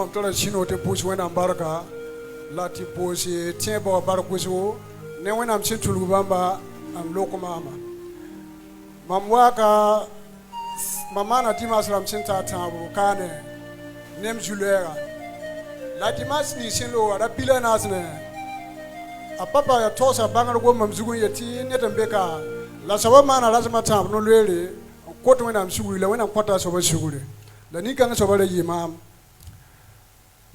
mam tola chino te push when am baraka la ti push tiempo barakuzo ne when am chintulu bamba am loko mama mam waka mama na dimas ram chinta tabu kane nem julera la dimas ni sinlo ara pila nasne a papa ya tosa bangar go mam zugun yati netambeka la sawa na lazima tam no lele koto when am suguri la when am kwata so ba suguri la ni kan so ba le imam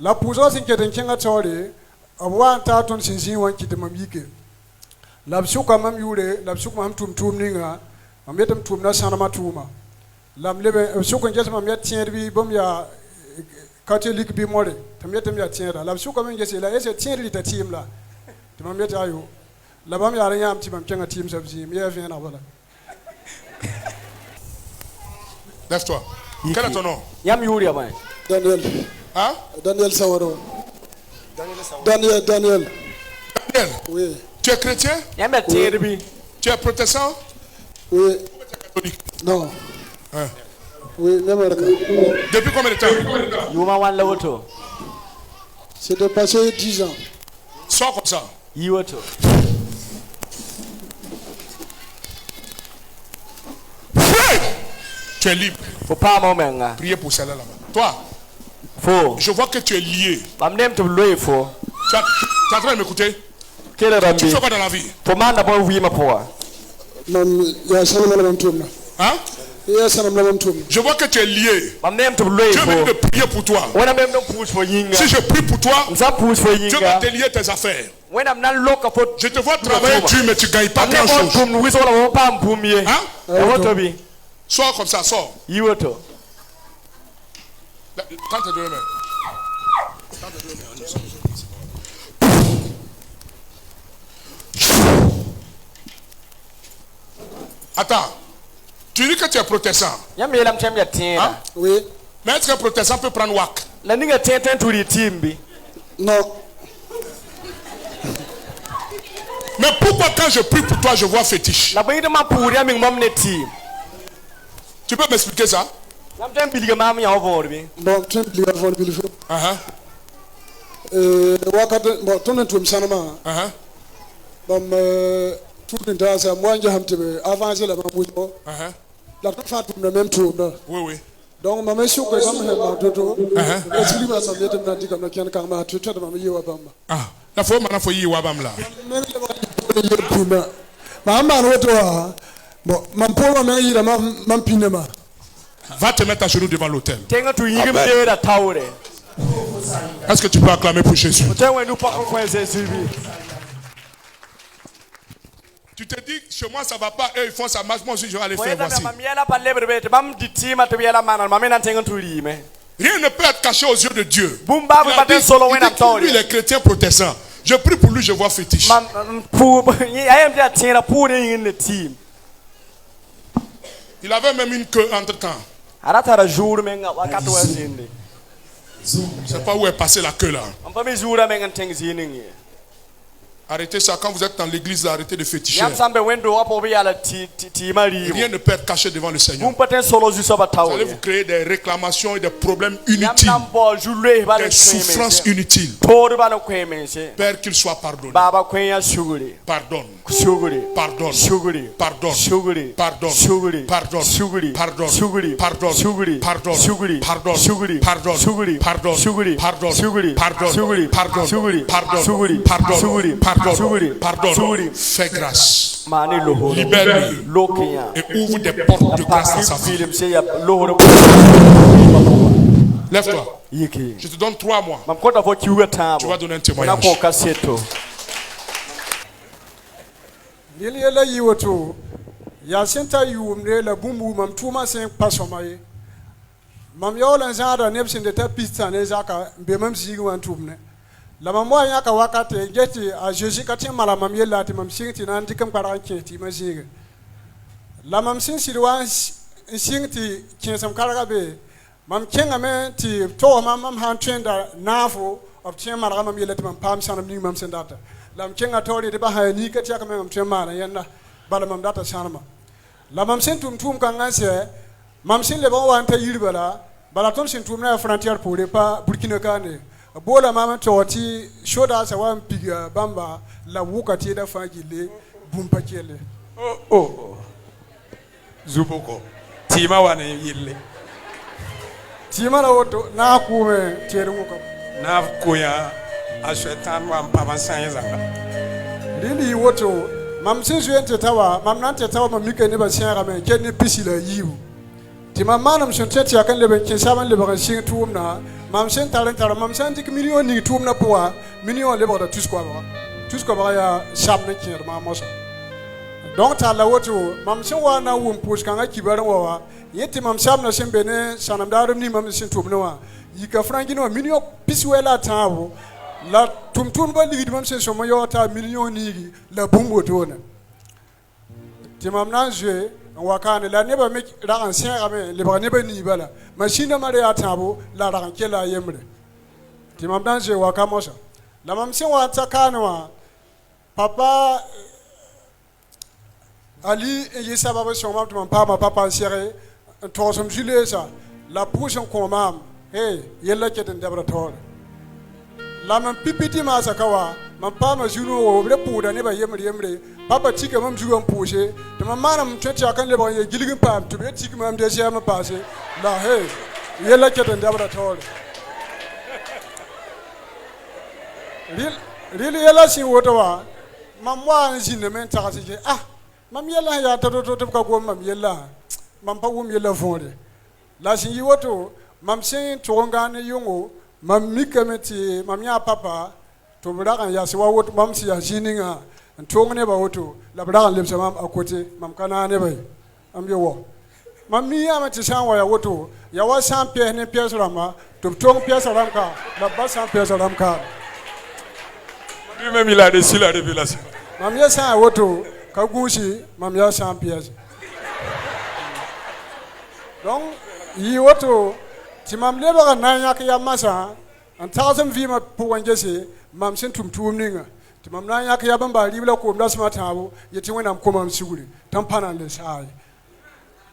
la puzo sin keten kenga tore abwan ta ton sin wan kite mam yike la suka mam yure la suka mam tum ninga mam yetam tum na sana matuma lam lebe suka ngesa mam yat tier bi bom ya catholic bi more tam yetam ya tier la suka mam ngesa la ese tier li ta team la to mam yata ayo la bam ya ran yam ti mam kenga team sabji mi ya vient na wala. Lève-toi. Quel est ton nom? Yam yuri amay. Daniel. Hein? Daniel Sawaro. Daniel. Daniel. Oui. Tu es chrétien? Yam ya terbi. Tu es protestant? Oui. Catholique? Non. Hein? Oui, même avec. Depuis combien de temps? Yuma wan lawoto. C'était passé 10 ans. Sors comme ça. Yiwoto. Tu es libre. Faut pas momenga. Priez pour celle-là là-bas. Toi, Faut. je vois que tu es lié. Mam nem to loy fo. Tu es en train de m'écouter? Kele Tu rambi. fais quoi dans la vie? To manda bo wi ma poa. Mam, ya sanam la mam tumna. Hein? Ya sanam la mam tumna. Je vois que tu es lié. Mam nem to loy Dieu même fo. de prier pour toi. Wana mem no push fo yinga. Si je prie pour toi, Nza push fo Dieu va yinga. délier tes affaires. When am nan loka fo. Je te vois travailler dur, mais tu ne gagnes pas Am nem grand-chose. pum wiso la mo pam pum ye. Hein? E woto bi. Sors comme ça, sors. Yiwoto. Tends tes deux mains. Attends. Tu dis que tu es protestant. Yam yelam chem ya tiena. Hein? Oui. Mais est-ce qu'un protestant peut prendre WAC? La ninga tenten to di timbi. Non. Mais pourquoi quand je prie pour toi, je vois fétiche? La bayida ma puri ya ming mom ne tim. Tu peux m'expliquer ça? Yam tem biliga mam ya over bi. Bon, tu es lié avant le bilifo. Wakati, bon, ton entoum sanama. Bam, tout l'intérêt, moi, j'ai un petit peu avancé la mamouzo. La toute femme tourne même tour. Oui, oui. Donc, ma mère, je suis comme toto. Est-ce que ma soeur m'a dit comme la karma, tu as ma meilleure bamba. Ah, la fois, maintenant, faut y wabam là. Maman, l'autre, bon, ma pauvre mère, il a ma pinema. Va te mettre à genoux devant l'autel. Tenga tu yigim de da tawre. Est-ce que tu peux acclamer pour Jésus? Tenga nous pas quoi Jésus bi. Tu te dis, chez moi ça va pas, eux ils font ça marche, moi aussi je vais aller faire voici. Rien ne peut être caché aux yeux de Dieu. Lui, il est chrétien protestant. Je prie pour lui, je vois fétiche. Il avait même une queue entre-temps. Je ne sais pas où est passée la queue là. Arrêtez ça. Quand vous êtes dans l'église, arrêtez de féticher. Rien ne peut être caché devant le Seigneur. Vous allez vous créer des réclamations et des problèmes inutiles. Des souffrances inutiles. Père, qu'il soit pardonné. Pardonne. Pardonne. Pardonne. Pardonne. Pardonne. Pardonne. Pardonne. Pardonne. Pardonne. Fais grâce. Libère-lui. Et ouvre des portes de grâce dans sa vie. Lève-toi. Je te donne 3 mois. Tu vas donner un témoignage. Liela yiwoto ya senta yumre la bumbu mam tuma sen pasomaye mam yola zara nebsin de ta pista ne zaka be mam sigi wan tumne la mam wa yaka wakate geti a jeji katin mala mam yella ti mam singti nan dikam karan kenti ma sigi la mam sin sirwan singti kinsam karaga be mam kenga me ti to mam han trenda nafo of chen mara mam yella ti mam pam sanam ni mam sendata lam kenga tori de baha ni kati aka mam tremana yanda bala mam data sanama la mam sen tum kan anse mam sen le bon wanta yirbala Balaton sin tumna frontière pour pas Burkina Kane. Bola mama toti shoda sa wan piga bamba la wukati da fangile bumpa kele. Oh. Zuboko. Tima wane yille. Tima la woto na kume tiere muko. Na kuya ashwetan wa mpama sanyezanga. Lili woto mam sinsu ente tawa mam nante tawa mam mike ne ba siara me kenni pisila yiwu. Tima manam shonteti akan leben kinsaban leben sing tuumna mam sen talentara mam santik million ni tuumna poa million leben da tusko ba ya shamne kinyer ma mosa. Donc ta la woto mam sen wa na wum push kanga kibaran wa yeti mam shamna sen bene sanam darum ni mam sen tuumna wa yika frangino million piswela tawo la tumtum ba ligi mam sen somo yota million ni la bumbo tona. Timam nan je wakane la neba me ra ancien rame le ba neba ni bala machine mare atabo la ra kela yemre timam dan je wakamosa la mam sen wa takanwa papa ali e sababa son mam tum papa sere to som julesa la pushon ko mam hey yella keten dabra tor la mam pipiti ma sakawa mam ma juno wo bre puda neba yemre papa tika mam juwan pushe to mam manam tete akan le bon ye gilgin pam to be tika mam de shema passe la hey yella keten dabra tor really yella si wotowa mam wa jinne men ta kasi mam yella ya to ka go mam yella mam pa wum yella fonde la sin yi woto mam sen to ngane yungo mam mikameti mam ya papa to bragan ya siwa woto mam si ya jininga ntongne ba woto la bragan lebse mam akote mam kana ne bay am yo wo mam mi ya mati sanwa ya woto ya wa san pe ne pièce rama to tong pièce ramka la ba san pièce ramka lui-même il a reçu la révélation. Mam ya san woto ka gushi mam ya san pièce donc yi woto ti mam le ba na yak ya masa an thousand vi ma po wangese mam sen tumtum ninga ti mam na yak ya ban ba ribla ko mda sma tawo yeti wona ko mam siguri tampana le sai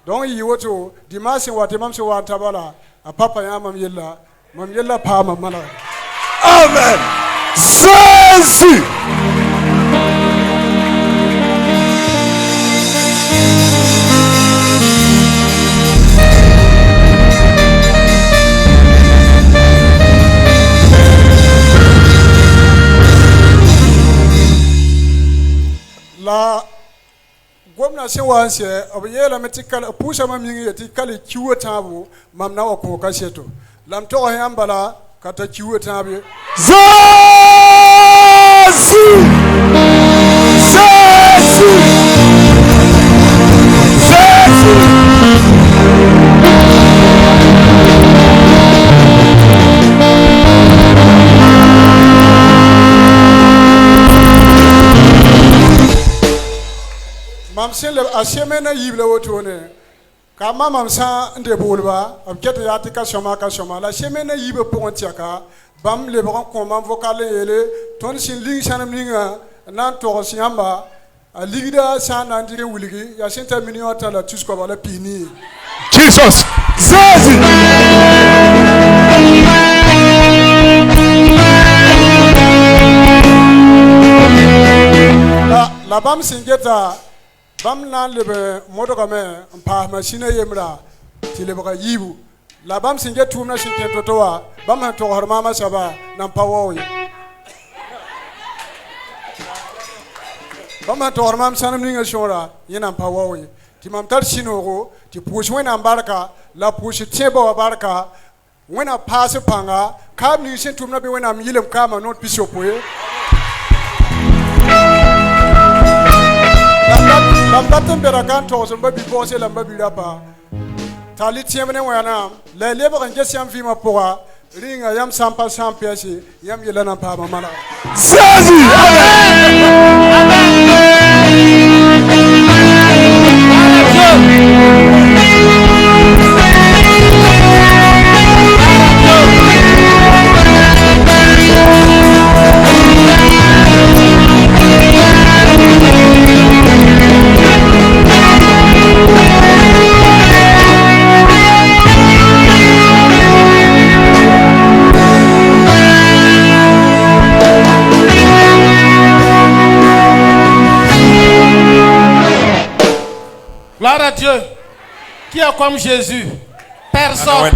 donc yi woto di masin wate mam so wa tabala a papa ya mam yella pa mam mala. Amen. Jésus. La gwamna se wanse abiyela metikal pusha mamingi yetikali kiwo tabu mamna wa ko kasheto lam to hambala kata kiwo tabu mam sen le asemena yible wotone kama mam sa nde bolba abkete yati ka shoma la semena yibe pontiaka bam le bon ko mam vocal yele ton sin ling sanam linga nan to siamba a ligida sana ndire wuligi ya senta million tala tusko bala pini Jesus. Zazi. La bam singeta bam nan lebe modogame mpa machine yemra tilebaka yibu la bam singe tumna shinke totowa bam to hormama saba nan pawoyi bam to hormam sanam ninga shora yena pawoyi timam tar shinogo ti push wena barka la push teba barka wena pass panga kam ni shin tumna be wena milem kama not bisopoe Lambatem berakan to so babi bose la babi lapa tali tiemene wana le leba kan gesiam fi ma poa ringa yam sampa sampiasi yam yelana pa mala Zazi. Dieu? Qui est comme Jésus? Personne.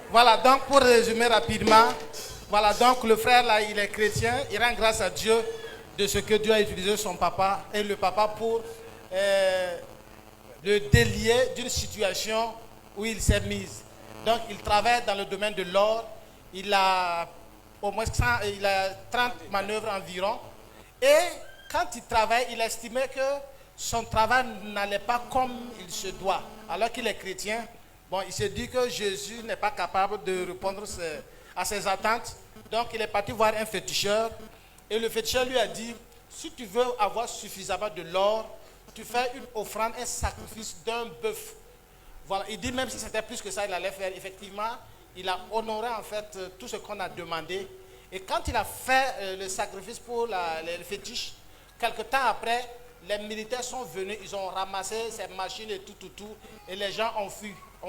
Voilà, donc pour résumer rapidement, voilà, donc le frère là, il est chrétien, il rend grâce à Dieu de ce que Dieu a utilisé son papa et le papa pour le délier d'une situation où il s'est mis. Donc il travaille dans le domaine de l'or, il a au moins 30 manœuvres environ et quand il travaille, il estimait que son travail n'allait pas comme il se doit. Alors qu'il est chrétien, bon, il s'est dit que Jésus n'est pas capable de répondre à ses attentes. Donc il est parti voir un féticheur et le féticheur lui a dit, si tu veux avoir suffisamment de l'or, tu fais une offrande, un sacrifice d'un bœuf. Voilà, il dit même si c'était plus que ça, il allait faire. Effectivement, il a honoré en fait tout ce qu'on a demandé. Et quand il a fait le sacrifice pour le fétiche, quelque temps après, les militaires sont venus, ils ont ramassé ces machines et tout, et les gens ont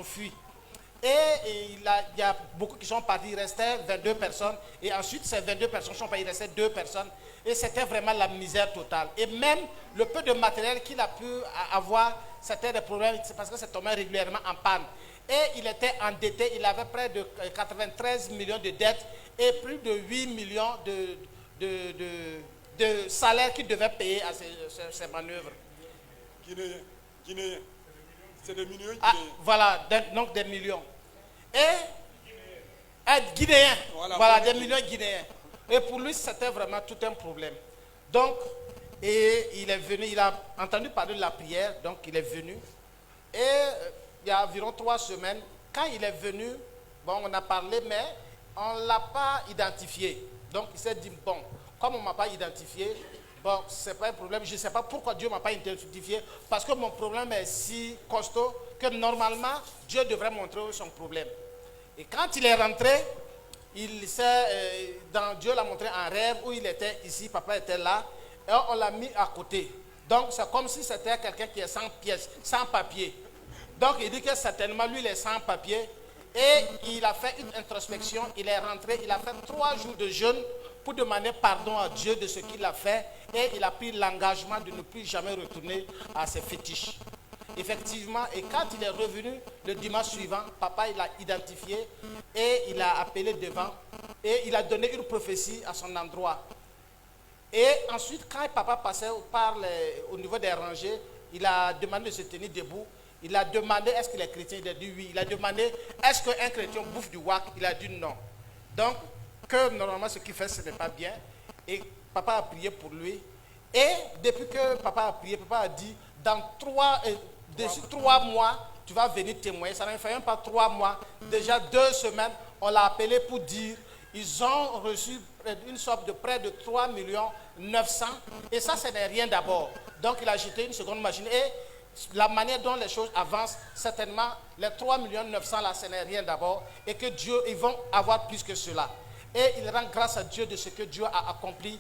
fui. Et il y a beaucoup qui sont partis, il restait 22 personnes, et ensuite ces 22 personnes sont parties, il restait 2 personnes, et c'était vraiment la misère totale. Et même le peu de matériel qu'il a pu avoir, c'était des problèmes, c'est parce que ça tombait régulièrement en panne. Et il était endetté, il avait près de 93 millions de dettes, et plus de 8 millions de salaire qu'il devait payer à ces manœuvres. Guinéen. C'est des millions. Voilà, donc des millions. Et Guinéens. Voilà, des millions guinéens. Et pour lui, c'était vraiment tout un problème. Donc, et il est venu, il a entendu parler de la prière, donc il est venu. Et il y a environ 3 semaines, quand il est venu, bon, on a parlé, mais on ne l'a pas identifié. Donc, il s'est dit, bon, comme on ne m'a pas identifié, bon, ce n'est pas un problème. Je ne sais pas pourquoi Dieu ne m'a pas identifié. Parce que mon problème est si costaud que normalement, Dieu devrait montrer son problème. Et quand il est rentré, Dieu l'a montré en rêve où il était ici, papa était là, et on l'a mis à côté. Donc, c'est comme si c'était quelqu'un qui est sans pièces, sans papier. Donc, il dit que certainement, lui, il est sans papier. Et il a fait une introspection, il est rentré, il a fait 3 jours de jeûne pour demander pardon à Dieu de ce qu'il a fait et il a pris l'engagement de ne plus jamais retourner à ses fétiches. Effectivement, et quand il est revenu le dimanche suivant, papa il a identifié et il a appelé devant et il a donné une prophétie à son endroit. Et ensuite, quand papa passait au niveau des rangées, il a demandé de se tenir debout. Il a demandé est-ce qu'il est chrétien, il a dit oui. Il a demandé est-ce qu'un chrétien bouffe du wak, il a dit non. Donc, que normalement ce qu'il fait ce n'est pas bien. Et papa a prié pour lui. Et depuis que papa a prié, papa a dit d'ici 3 mois, tu vas venir témoigner. Ça ne fait même pas 3 mois. Déjà 2 semaines, on l'a appelé pour dire ils ont reçu une somme de près de 3 900 000. Et ça, ce n'est rien d'abord. Donc, il a acheté une seconde machine. Et la manière dont les choses avancent, certainement, les 3 900 000 là, ce n'est rien d'abord. Et que Dieu, ils vont avoir plus que cela. Et il rend grâce à Dieu de ce que Dieu a accompli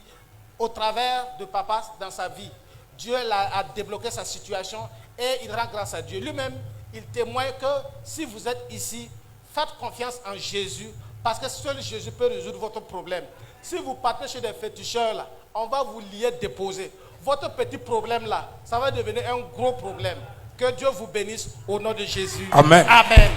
au travers de papa dans sa vie. Dieu a débloqué sa situation et il rend grâce à Dieu. Lui-même, il témoigne que si vous êtes ici, faites confiance en Jésus parce que seul Jésus peut résoudre votre problème. Si vous partez chez des féticheurs, là, on va vous lier, déposer. Votre petit problème là, ça va devenir un gros problème. Que Dieu vous bénisse au nom de Jésus. Amen. Amen.